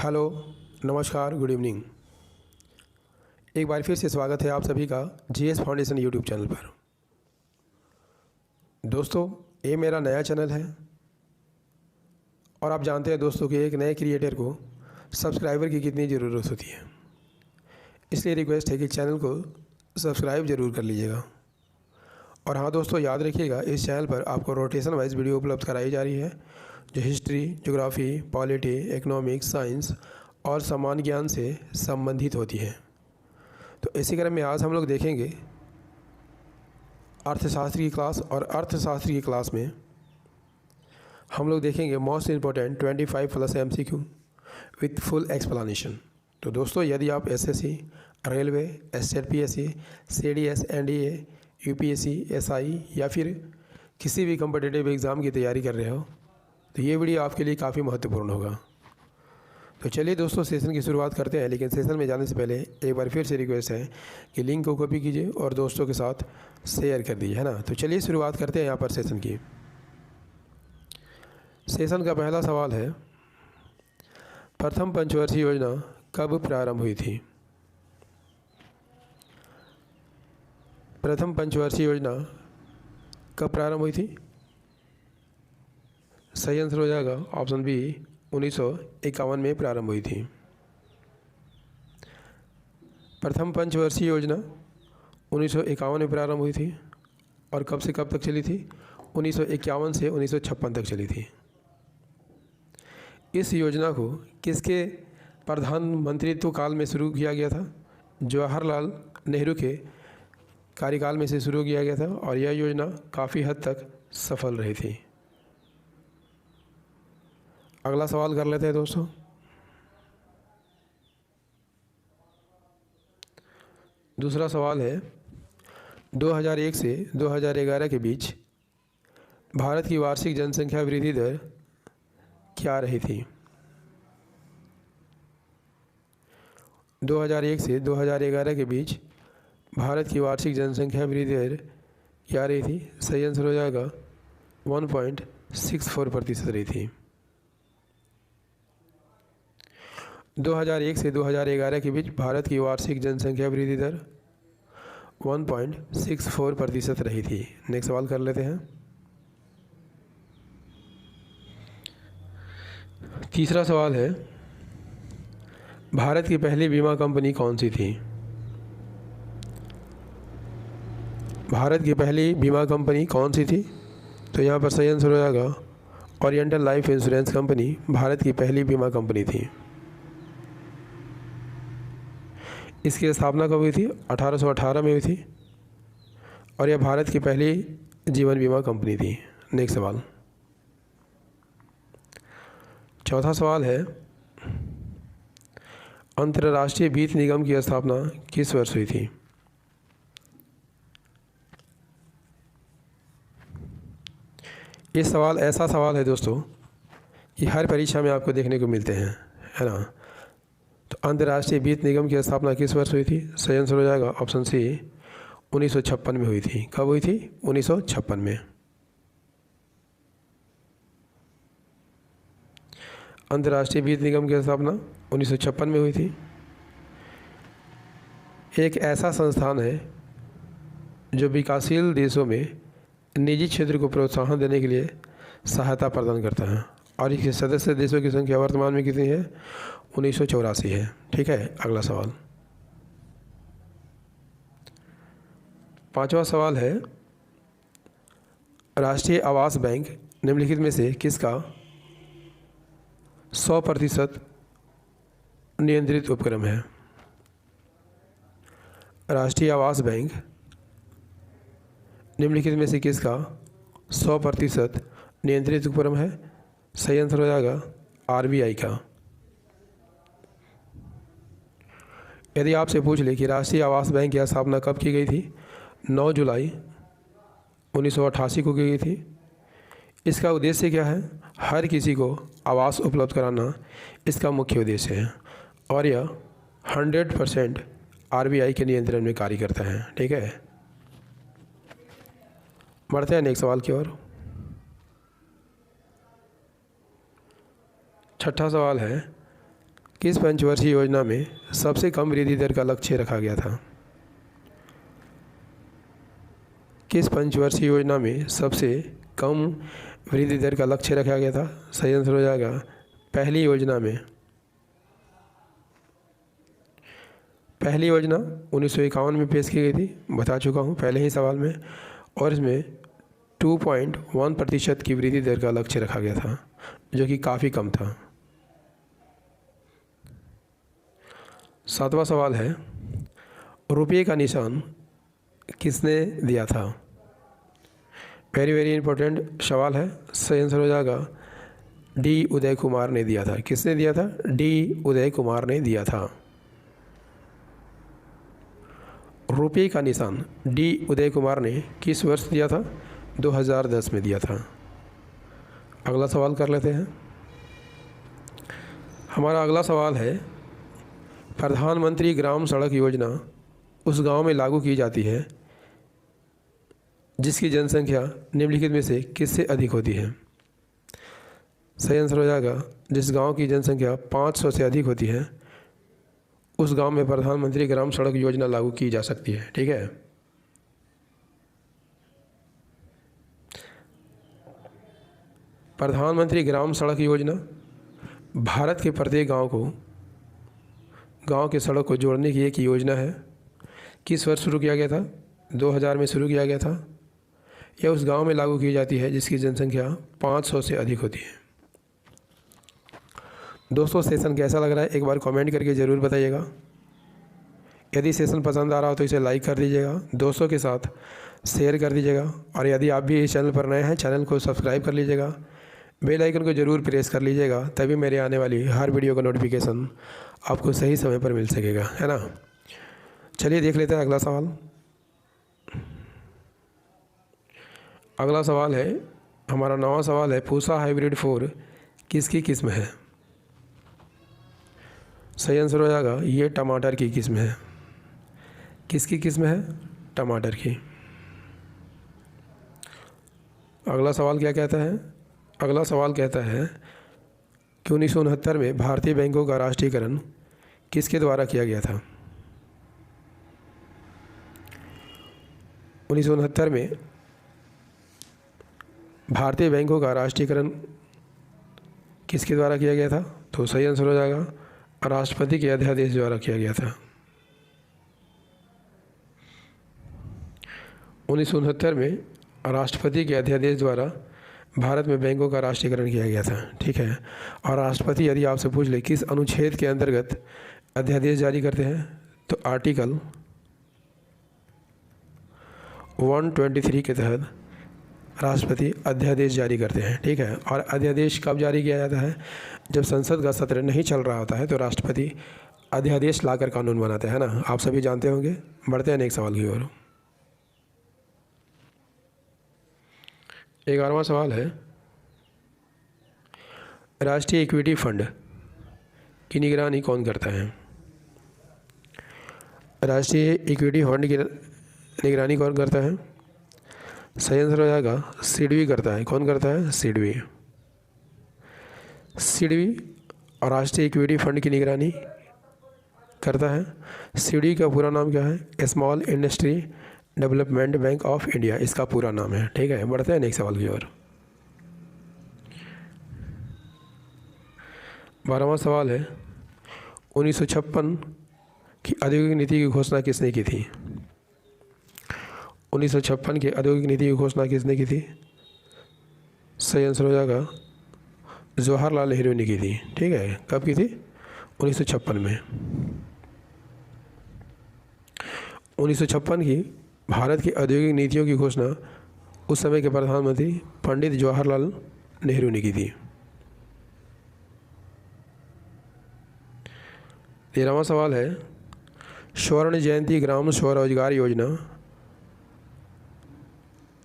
Hello, नमस्कार, good evening. एक बार फिर से स्वागत है आप सभी का जीएस फाउंडेशन यूट्यूब चैनल पर। दोस्तों, ये मेरा नया चैनल है और आप जानते हैं दोस्तों कि एक नए क्रिएटर को सब्सक्राइबर की कितनी ज़रूरत होती है। इसलिए रिक्वेस्ट है कि चैनल को सब्सक्राइब ज़रूर कर लीजिएगा। और हाँ दोस्तों, याद रखिएगा इस चैनल पर आपको रोटेशन वाइज वीडियो उपलब्ध कराई जा रही है जो history, geography, polity, economics, science और सामान्य ज्ञान से संबंधित होती है। तो इसी क्रम में आज हम लोग देखेंगे अर्थशास्त्र की क्लास, और अर्थशास्त्र की क्लास में हम लोग देखेंगे most important 25+ MCQ with full explanation. तो दोस्तों, यदि आप SSC, railway, SZPSC, CDS, NDA, UPSC, SI या फिर किसी भी कम्पिटिटिव एग्ज़ाम की तैयारी कर रहे हो तो ये वीडियो आपके लिए काफ़ी महत्वपूर्ण होगा। तो चलिए दोस्तों, सेशन की शुरुआत करते हैं। लेकिन सेशन में जाने से पहले एक बार फिर से रिक्वेस्ट है कि लिंक को कॉपी कीजिए और दोस्तों के साथ शेयर कर दीजिए, है ना। तो चलिए शुरुआत करते हैं यहाँ पर सेशन की। सेशन का पहला सवाल है, प्रथम पंचवर्षीय योजना कब प्रारंभ हुई थी? प्रथम पंचवर्षीय योजना कब प्रारंभ हुई थी? सही आंसर हो जाएगा ऑप्शन बी, 1951 में प्रारंभ हुई थी। प्रथम पंचवर्षीय योजना 1951 में प्रारंभ हुई थी और कब से कब तक चली थी? 1951 से 1956 तक चली थी। इस योजना को किसके प्रधानमंत्रित्व काल में शुरू किया गया था? जवाहरलाल नेहरू के कार्यकाल में से शुरू किया गया था और यह योजना काफ़ी हद तक सफल रही थी। अगला सवाल कर लेते हैं दोस्तों। दूसरा सवाल है, 2001 से 2011 के बीच भारत की वार्षिक जनसंख्या वृद्धि दर क्या रही थी? 2001 से 2011 के बीच भारत की वार्षिक जनसंख्या वृद्धि दर क्या रही थी? सही आंसर हो जाएगा 1.64% रही थी। 2001 से 2011 के बीच भारत की वार्षिक जनसंख्या वृद्धि दर 1.64% रही थी। नेक्स्ट सवाल कर लेते हैं। तीसरा सवाल है, भारत की पहली बीमा कंपनी कौन सी थी? भारत की पहली बीमा कंपनी कौन सी थी? तो यहाँ पर सही आंसर हो जाएगा oriental life insurance company Bharat की पहली बीमा कंपनी थी। इसकी स्थापना कब हुई थी? 1818 में हुई थी और यह भारत की पहली जीवन बीमा कंपनी थी। नेक्स्ट सवाल, चौथा सवाल है, अंतर्राष्ट्रीय वित्त निगम की स्थापना किस वर्ष हुई थी? ये सवाल ऐसा सवाल है दोस्तों कि हर परीक्षा में आपको देखने को मिलते हैं, है ना। तो अंतर्राष्ट्रीय वित्त निगम की स्थापना किस वर्ष हुई थी? सही आंसर हो जाएगा ऑप्शन सी, 1956 में हुई थी। कब हुई थी? 1956 में। अंतर्राष्ट्रीय वित्त निगम की स्थापना 1956 में हुई थी। एक ऐसा संस्थान है जो विकासशील देशों में निजी क्षेत्र को प्रोत्साहन देने के लिए सहायता प्रदान करता है और इसके सदस्य देशों की संख्या वर्तमान में कितनी है? 1984 है। ठीक है, अगला सवाल, पांचवा सवाल है, राष्ट्रीय आवास बैंक निम्नलिखित में से किसका 100% नियंत्रित उपक्रम है? राष्ट्रीय आवास बैंक निम्नलिखित में से किसका 100% नियंत्रित उपक्रम है? सही आंसर हो जाएगा RBI का। यदि आपसे पूछ ले कि राष्ट्रीय आवास बैंक की स्थापना कब की गई थी? 9 जुलाई 1988 को की गई थी। इसका उद्देश्य क्या है? हर किसी को आवास उपलब्ध कराना इसका मुख्य उद्देश्य है और यह 100% RBI के नियंत्रण में कार्य करता है। ठीक है, बढ़ते हैं नेक्स्ट सवाल की ओर। छठा सवाल है किस पंचवर्षीय योजना में सबसे कम वृद्धि दर का लक्ष्य रखा गया था? किस पंचवर्षीय योजना में सबसे कम वृद्धि दर का लक्ष्य रखा गया था? सही आंसर हो जाएगा पहली योजना में। पहली योजना 1951 में पेश की गई थी, बता चुका हूँ पहले ही सवाल में, और इसमें 2.1% की वृद्धि दर का लक्ष्य रखा गया था, जो कि काफ़ी कम था। 7वां सवाल है, रुपये का निशान किसने दिया था? वेरी वेरी इंपॉर्टेंट सवाल है। सही आंसर हो जाएगा डी उदय कुमार ने दिया था। किसने दिया था? डी उदय कुमार ने दिया था। रुपये का निशान डी उदय कुमार ने किस वर्ष दिया था? 2010 में दिया था। अगला सवाल कर लेते हैं। हमारा अगला सवाल है, प्रधानमंत्री ग्राम सड़क योजना उस गांव में लागू की जाती है जिसकी जनसंख्या निम्नलिखित में से किससे अधिक होती है? सही आंसर हो जाएगा जिस गांव की जनसंख्या 500 से अधिक होती है उस गांव में प्रधानमंत्री ग्राम सड़क योजना लागू की जा सकती है। ठीक है। प्रधानमंत्री ग्राम सड़क योजना भारत के प्रत्येक गांव के सड़क को जोड़ने की एक योजना है। किस वर्ष शुरू किया गया था? 2000 में शुरू किया गया था। यह उस गांव में लागू की जाती है जिसकी जनसंख्या 500 से अधिक होती है। दोस्तों, सेशन कैसा लग रहा है एक बार कमेंट करके ज़रूर बताइएगा। यदि सेशन पसंद आ रहा हो तो इसे लाइक कर दीजिएगा, दोस्तों के साथ शेयर कर दीजिएगा, और यदि आप भी इस चैनल पर नए हैं चैनल को सब्सक्राइब कर लीजिएगा, बेल आइकन को ज़रूर प्रेस कर लीजिएगा, तभी मेरे आने वाली हर वीडियो का नोटिफिकेशन आपको सही समय पर मिल सकेगा, है ना। चलिए देख लेते हैं अगला सवाल। अगला सवाल है, हमारा 9वां सवाल है, पूसा हाइब्रिड 4 किसकी किस्म है? सही आंसर हो जाएगा ये टमाटर की किस्म है। किसकी किस्म है? टमाटर की। अगला सवाल क्या कहता है? अगला सवाल कहता है कि 1969 में भारतीय बैंकों का राष्ट्रीयकरण किसके द्वारा किया गया था? 1969 में भारतीय बैंकों का राष्ट्रीयकरण किसके द्वारा किया गया था? तो सही आंसर हो जाएगा राष्ट्रपति के अध्यादेश द्वारा किया गया था। 1969 में राष्ट्रपति के अध्यादेश द्वारा भारत में बैंकों का राष्ट्रीयकरण किया गया था। ठीक है। और राष्ट्रपति यदि आपसे पूछ ले किस अनुच्छेद के अंतर्गत अध्यादेश जारी करते हैं, तो आर्टिकल 123 के तहत राष्ट्रपति अध्यादेश जारी करते हैं। ठीक है। और अध्यादेश कब जारी किया जाता है? जब संसद का सत्र नहीं चल रहा होता है तो राष्ट्रपति अध्यादेश लाकर कानून बनाते हैं ना, आप सभी जानते होंगे। बढ़ते हैं नेक्स्ट सवाल की ओर। 11वां सवाल है, राष्ट्रीय इक्विटी फंड की निगरानी कौन करता है? राष्ट्रीय इक्विटी फंड की निगरानी कौन करता है? सही आंसर हो जाएगा सिडबी करता है। कौन करता है? सिडबी। सिडबी और राष्ट्रीय इक्विटी फंड की निगरानी करता है। सिडबी का पूरा नाम क्या है? Small industry development bank of India, इसका पूरा नाम है। ठीक है। बढ़ते हैं नेक्स्ट सवाल की ओर। 12वां सवाल है, 1956 की औद्योगिक नीति की घोषणा किसने की थी? 1956 की औद्योगिक नीति की घोषणा किसने की थी? सही आंसर हो जाएगा जवाहरलाल नेहरू ने की थी। ठीक है। कब की थी? 1956 में। 1956 की भारत की औद्योगिक नीतियों की घोषणा उस समय के प्रधानमंत्री पंडित जवाहरलाल नेहरू ने की थी। 13वां सवाल है, स्वर्ण जयंती ग्राम स्वरोजगार योजना,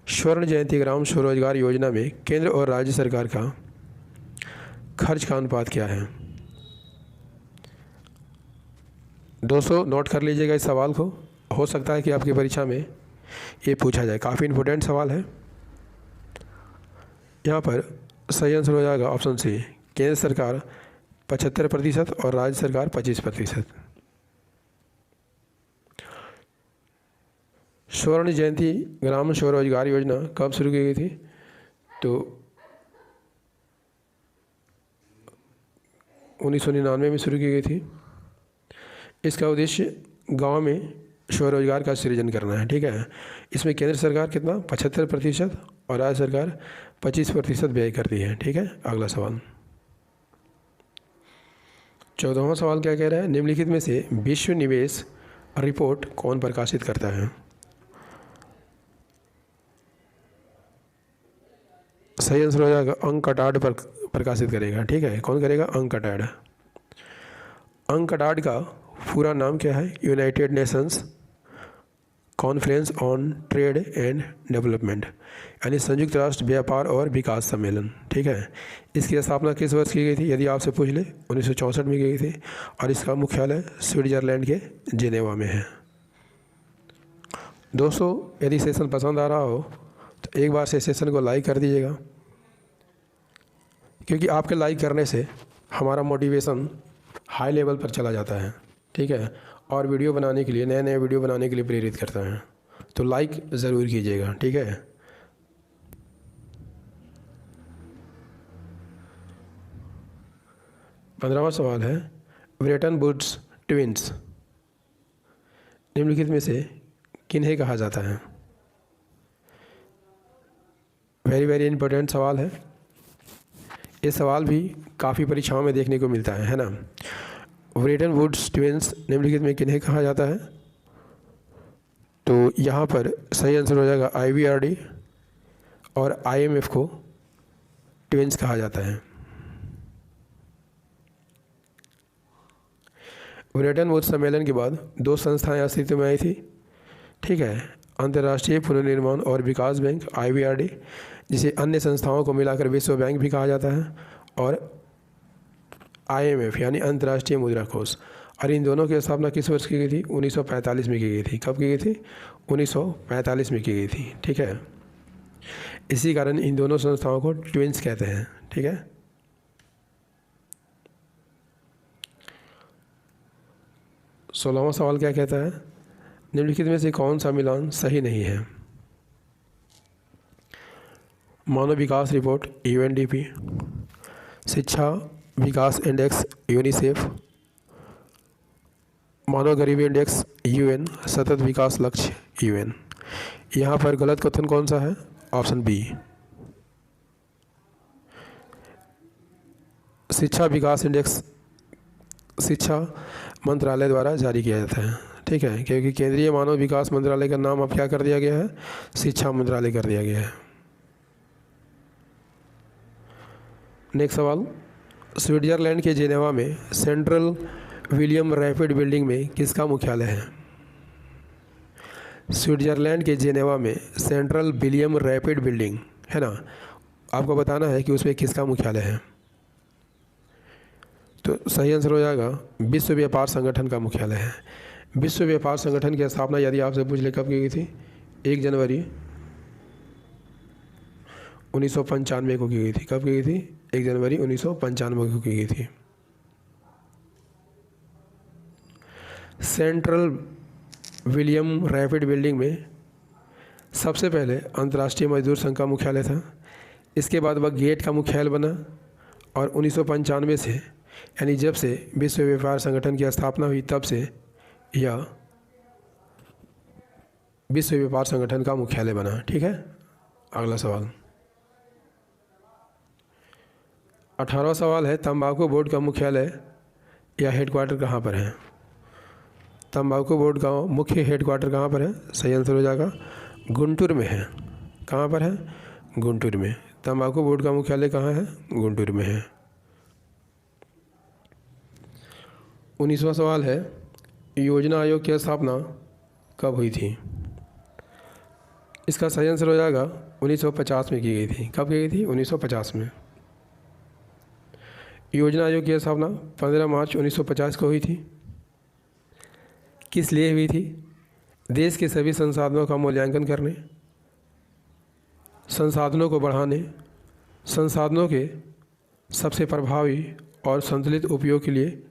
स्वर्ण जयंती ग्राम स्वरोजगार योजना में केंद्र और राज्य सरकार का खर्च का अनुपात क्या है? दोस्तों नोट कर लीजिएगा इस सवाल को, हो सकता है कि आपकी परीक्षा में ये पूछा जाए। काफ़ी इम्पोर्टेंट सवाल है। यहाँ पर सही आंसर हो जाएगा ऑप्शन सी, केंद्र सरकार 75% और राज्य सरकार 25%। स्वर्ण जयंती ग्राम स्वरोजगार योजना कब शुरू की गई थी? तो 1999 में शुरू की गई थी। इसका उद्देश्य गांव में स्वरोजगार का सृजन करना है, ठीक है। इसमें केंद्र सरकार कितना 75% और राज्य सरकार 25% व्यय करती है, ठीक है। अगला सवाल 14वां सवाल क्या कह रहा है? निम्नलिखित में से विश्व निवेश रिपोर्ट कौन प्रकाशित करता है? सही आंसर हो जाएगा अंकटाड पर प्रकाशित करेगा, ठीक है। कौन करेगा? अंकटाड। अंकटाड का पूरा नाम क्या है? United Nations conference on trade and development, यानी संयुक्त राष्ट्र व्यापार और विकास सम्मेलन, ठीक है। इसकी स्थापना किस वर्ष की गई थी? यदि आपसे पूछ ले 1964 में की गई थी और इसका मुख्यालय स्विट्जरलैंड के जिनेवा में है। दोस्तों, यदि सेशन पसंद आ रहा हो तो एक बार से सेशन को लाइक कर दीजिएगा, क्योंकि आपके लाइक करने से हमारा मोटिवेशन हाई लेवल पर चला जाता है, ठीक है, और वीडियो बनाने के लिए, नए नए वीडियो बनाने के लिए प्रेरित करता है। तो लाइक ज़रूर कीजिएगा, ठीक है। पंद्रहवां सवाल है ब्रेटन वुड्स ट्विंस निम्नलिखित में से किन्हें कहा जाता है? वेरी वेरी इंपॉर्टेंट सवाल है। ये सवाल भी काफ़ी परीक्षाओं में देखने को मिलता है ना। ब्रेटन वुड्स ट्विंस निम्नलिखित में किन्हें कहा जाता है? तो यहाँ पर सही आंसर हो जाएगा IBRD और IMF को ट्विंस कहा जाता है। ब्रेटन वुड्स सम्मेलन के बाद दो संस्थाएं अस्तित्व में आई थी, ठीक है। अंतर्राष्ट्रीय पुनर्निर्माण और विकास बैंक IBRD, जिसे अन्य संस्थाओं को मिलाकर विश्व बैंक भी कहा जाता है, और IMF यानी अंतर्राष्ट्रीय मुद्रा कोष। और इन दोनों की स्थापना किस वर्ष की गई थी? 1945 में की गई थी। कब की गई थी? 1945 में की गई थी, ठीक है। इसी कारण इन दोनों संस्थाओं को ट्विंस कहते हैं, ठीक है। सोलहवां सवाल क्या कहता है? निम्नलिखित में से कौन सा मिलान सही नहीं है? मानव विकास रिपोर्ट UNDP, शिक्षा विकास इंडेक्स यूनिसेफ, मानव गरीबी इंडेक्स UN, सतत विकास लक्ष्य UN। यहाँ पर गलत कथन कौन सा है? ऑप्शन बी, शिक्षा विकास इंडेक्स शिक्षा मंत्रालय द्वारा जारी किया जाता है, ठीक है, क्योंकि केंद्रीय मानव विकास मंत्रालय का नाम अब क्या कर दिया गया है? शिक्षा मंत्रालय कर दिया गया है। नेक्स्ट सवाल, स्विट्जरलैंड के जिनेवा में सेंट्रल विलियम रैपिड बिल्डिंग में किसका मुख्यालय है? स्विट्जरलैंड के जिनेवा में सेंट्रल विलियम रैपिड बिल्डिंग है ना, आपको बताना है कि उसमें किसका मुख्यालय है। तो सही आंसर हो जाएगा विश्व व्यापार संगठन का मुख्यालय है। विश्व व्यापार संगठन की स्थापना यदि आपसे पूछ ले कब की गई थी? 1 जनवरी 1995 को की गई थी। कब की गई थी? 1 जनवरी 1995 को की गई थी। सेंट्रल विलियम रैपिड बिल्डिंग में सबसे पहले अंतर्राष्ट्रीय मजदूर संघ का मुख्यालय था। इसके बाद वह गेट का मुख्यालय बना और 1995 से, यानी जब से विश्व व्यापार संगठन की स्थापना हुई, तब से यह विश्व व्यापार संगठन का मुख्यालय बना, ठीक है। अगला सवाल 18वां सवाल है तंबाकू बोर्ड का मुख्यालय या हेडक्वार्टर कहाँ पर है? तंबाकू बोर्ड का मुख्य हेडक्वार्टर कहाँ पर है? सही आंसर हो जाएगा गुंटूर में है। कहाँ पर है? गुंटूर में। तंबाकू बोर्ड का मुख्यालय कहाँ है? गुंटूर में है। 19वां सवाल है योजना आयोग की स्थापना कब हुई थी? इसका सही आंसर हो जाएगा 1950 में की गई थी। कब की गई थी? 1950 में। योजना आयोग की स्थापना 15 मार्च 1950 को हुई थी। किस लिए हुई थी? देश के सभी संसाधनों का मूल्यांकन करने, संसाधनों को बढ़ाने, संसाधनों के सबसे प्रभावी और संतुलित उपयोग के लिए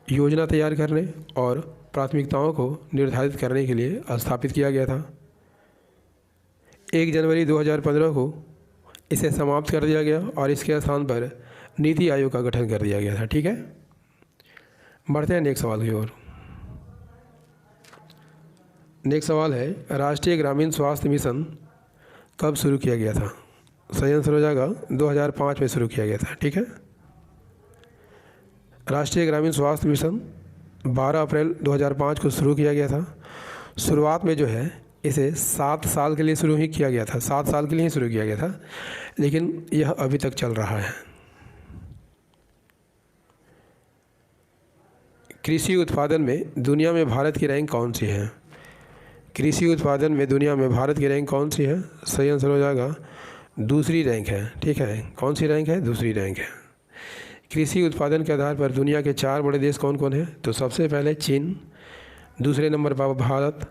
योजना तैयार करने और प्राथमिकताओं को निर्धारित करने के लिए स्थापित किया गया था। 1 जनवरी 2015 को इसे समाप्त कर दिया गया और इसके स्थान पर नीति आयोग का गठन कर दिया गया था। ठीक है, बढ़ते हैं नेक्स्ट सवाल की ओर। नेक्स्ट सवाल है, राष्ट्रीय ग्रामीण स्वास्थ्य मिशन कब शुरू किया गया था? सही आंसर हो जाएगा 2005 में शुरू किया गया था। ठीक है, राष्ट्रीय ग्रामीण स्वास्थ्य मिशन 12 अप्रैल 2005 को शुरू किया गया था। शुरुआत में जो है इसे 7 साल के लिए शुरू ही किया गया था, 7 साल के लिए ही शुरू किया गया था, लेकिन यह अभी तक चल रहा है। कृषि उत्पादन में दुनिया में भारत की रैंक कौन सी है? कृषि उत्पादन में दुनिया में भारत की रैंक कौन सी है? सही आंसर हो जाएगा दूसरी रैंक है। ठीक है, कौन सी रैंक है? दूसरी रैंक है। कृषि उत्पादन के आधार पर दुनिया के 4 बड़े देश कौन कौन हैं? तो सबसे पहले चीन, दूसरे नंबर पर भारत,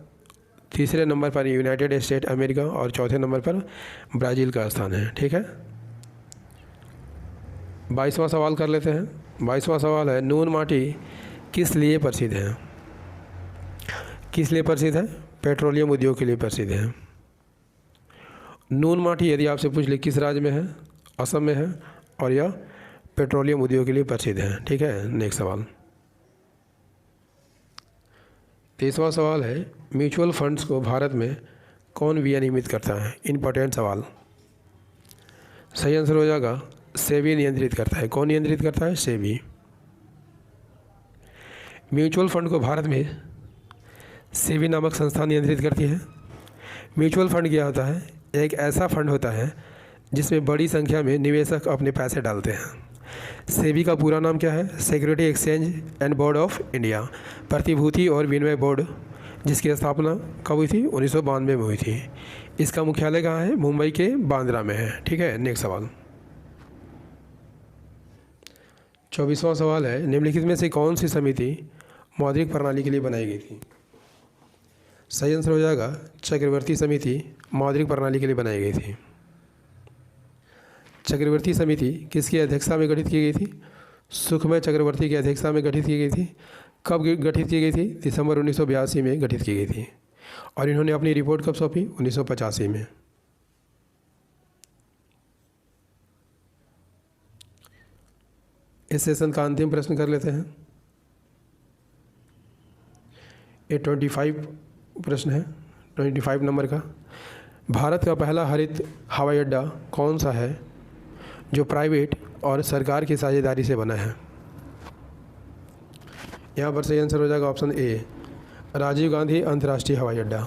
तीसरे नंबर पर यूनाइटेड स्टेट अमेरिका और चौथे नंबर पर ब्राज़ील का स्थान है। ठीक है, 22वां सवाल कर लेते हैं। 22वां सवाल है, नून माटी किस लिए प्रसिद्ध है? किस लिए प्रसिद्ध है? पेट्रोलियम उद्योग के लिए प्रसिद्ध है। नून माटी यदि आपसे पूछ ले किस राज्य में है? असम में है और यह पेट्रोलियम उद्योग के लिए प्रसिद्ध है। ठीक है, नेक्स्ट सवाल। 23वां सवाल है, म्यूचुअल फंड्स को भारत में कौन विनियमित करता है? इंपॉर्टेंट सवाल। सही आंसर हो जाएगा सेबी नियंत्रित करता है। कौन नियंत्रित करता है? सेबी। म्यूचुअल फंड को भारत में सेबी नामक संस्था नियंत्रित करती है। म्यूचुअल फंड क्या होता है? एक ऐसा फंड होता है जिसमें बड़ी संख्या में निवेशक अपने पैसे डालते हैं। सेबी का पूरा नाम क्या है? Security exchange and board of India, प्रतिभूति और विनिमय बोर्ड, जिसकी स्थापना कब हुई थी? 1992 में हुई थी। इसका मुख्यालय कहाँ है? मुंबई के बांद्रा में है। ठीक है, नेक्स्ट सवाल। 24वां सवाल है, निम्नलिखित में से कौन सी समिति मौद्रिक प्रणाली के लिए बनाई गई थी? सही आंसर हो जाएगा चक्रवर्ती समिति मौद्रिक प्रणाली के लिए बनाई गई थी। चक्रवर्ती समिति किसकी अध्यक्षता में गठित की गई थी? सुखमय चक्रवर्ती की अध्यक्षता में गठित की गई थी। कब गठित की गई थी? दिसंबर 1982 में गठित की गई थी। और इन्होंने अपनी रिपोर्ट कब सौंपी? 1985 में। इस सेशन का अंतिम प्रश्न कर लेते हैं। ये 25 प्रश्न है, 25 नंबर का। भारत का पहला हरित हवाई अड्डा कौन सा है जो प्राइवेट और सरकार की साझेदारी से बना है? यहाँ पर सही आंसर हो जाएगा ऑप्शन ए, राजीव गांधी अंतर्राष्ट्रीय हवाई अड्डा।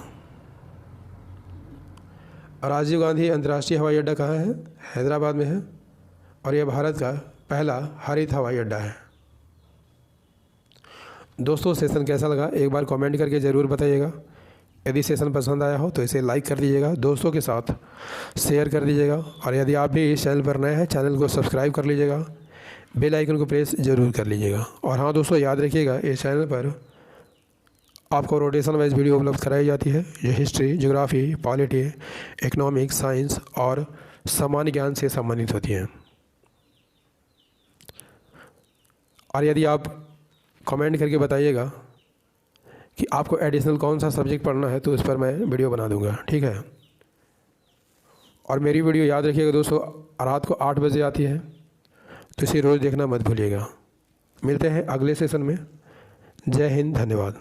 राजीव गांधी अंतर्राष्ट्रीय हवाई अड्डा कहाँ है? हैदराबाद में है और यह भारत का पहला हरित हवाई अड्डा है। दोस्तों, सेशन कैसा लगा एक बार कमेंट करके ज़रूर बताइएगा। यदि सेशन पसंद आया हो तो इसे लाइक कर दीजिएगा, दोस्तों के साथ शेयर कर दीजिएगा और यदि आप भी इस चैनल पर नए हैं चैनल को सब्सक्राइब कर लीजिएगा, बेल आइकन को प्रेस ज़रूर कर लीजिएगा। और हाँ दोस्तों, याद रखिएगा इस चैनल पर आपको रोटेशन वाइज वीडियो उपलब्ध कराई जाती है जो history, geography, polity, economics, science और सामान्य ज्ञान से संबंधित होती हैं। और यदि आप कमेंट करके बताइएगा कि आपको एडिशनल कौन सा सब्जेक्ट पढ़ना है तो उस पर मैं वीडियो बना दूंगा। ठीक है, और मेरी वीडियो याद रखिएगा दोस्तों, रात को 8 बजे आती है, तो इसे रोज़ देखना मत भूलिएगा। मिलते हैं अगले सेशन में। जय हिंद, धन्यवाद।